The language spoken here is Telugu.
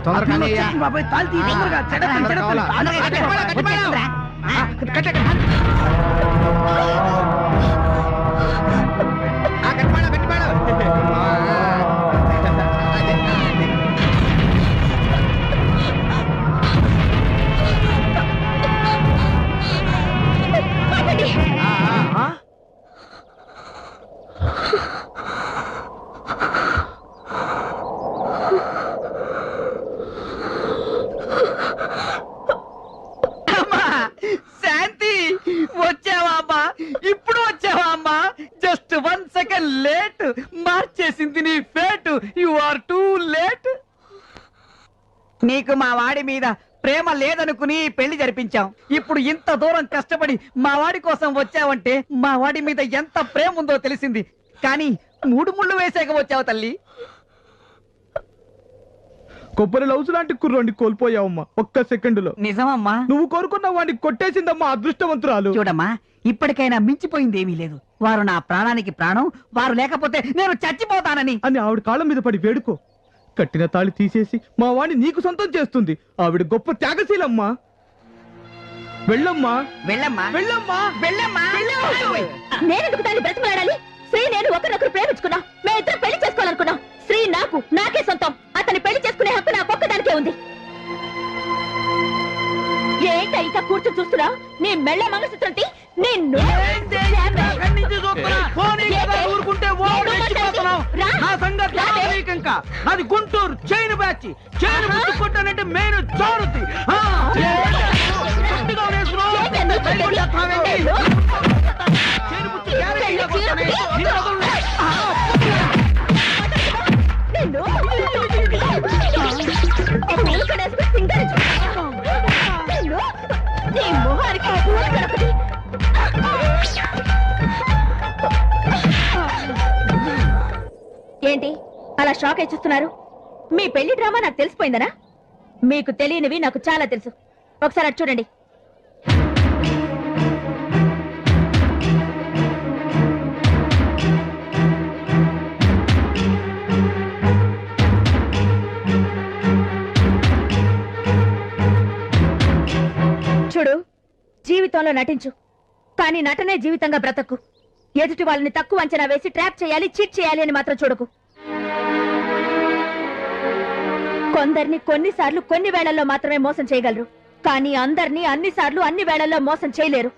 బాబాయ్ తాళి తీ తొందరగా శాంతి వచ్చావా అమ్మా? ఇప్పుడు వచ్చావా అమ్మా? జస్ట్ 1 సెకండ్ లేట్ మార్చేసింది నీ fate. You are too late. నీకు మా వాడి మీద ప్రేమ లేదనుకుని పెళ్లి జరిపించాం. ఇప్పుడు ఇంత దూరం కష్టపడి మా వాడి కోసం వచ్చావంటే మా వాడి మీద ఎంత ప్రేమ ఉందో తెలిసింది. కానీ 3 ముళ్ళు వేసాక వచ్చావు తల్లి. కొబ్బరి లౌజు లాంటి కుర్రోడిని కోల్పోయావమ్మా 1 సెకండులో. నిజమమ్మా? నువ్వు కోరుకున్న వాడిని కొట్టేసిందమ్మా అదృష్టవంతురాలు. చూడమ్మా, ఇప్పటికైనా మించిపోయిందేమీ లేదు. వారు నా ప్రాణానికి ప్రాణం. వారు లేకపోతే నేను చచ్చిపోతానని అని ఆవిడ కాళ్ళ మీద పడి వేడుకో. కట్టిన తాళి తీసేసి మా వాడిని నీకు సొంతం చేస్తుంది. ఆవిడ గొప్ప త్యాగశీలమ్మా. వెళ్ళమ్మా, వెళ్ళమ్మా, వెళ్ళమ్మా, వెళ్ళమ్మా. నేనెందుకు దాన్ని బ్రతిమలాడాలి? శ్రీ నేను ఒకరినొకరు ప్రేమించుకున్నాం. మేమిద్దరం పెళ్లి చేసుకోవాలనుకున్నాం. శ్రీ నాకే సొంతం. అతన్ని పెళ్లి చేసుకునే హక్కు నా ఒక్కదానికే ఉంది. ఏంట ఇంకా కూర్చొని చూస్తున్నా? నీ మెళ్ళ మంగళసూత్రం నిన్ను నాది గుంటూరు చైన్ బ్యాచ్. చైన్ కొట్టానంటే మెయిన్ జారుద్ది. ఏంటి అలా షాక్ అయి చూస్తున్నారు? మీ పెళ్లి డ్రామా నాకు తెలిసిపోయిందనా? మీకు తెలియనివి నాకు చాలా తెలుసు. ఒకసారి అటు చూడండి. చూడు, జీవితంలో నటించు, కానీ నటనే జీవితంగా బ్రతకు. ఎదుటి వాళ్ళని తక్కువ అంచనా వేసి ట్రాప్ చేయాలి, చీట్ చేయాలి అని మాత్రం చూడకు. కొందరిని కొన్నిసార్లు కొన్ని వేళల్లో మాత్రమే మోసం చేయగలరు, కానీ అందరినీ అన్నిసార్లు అన్ని వేళల్లో మోసం చేయలేరు.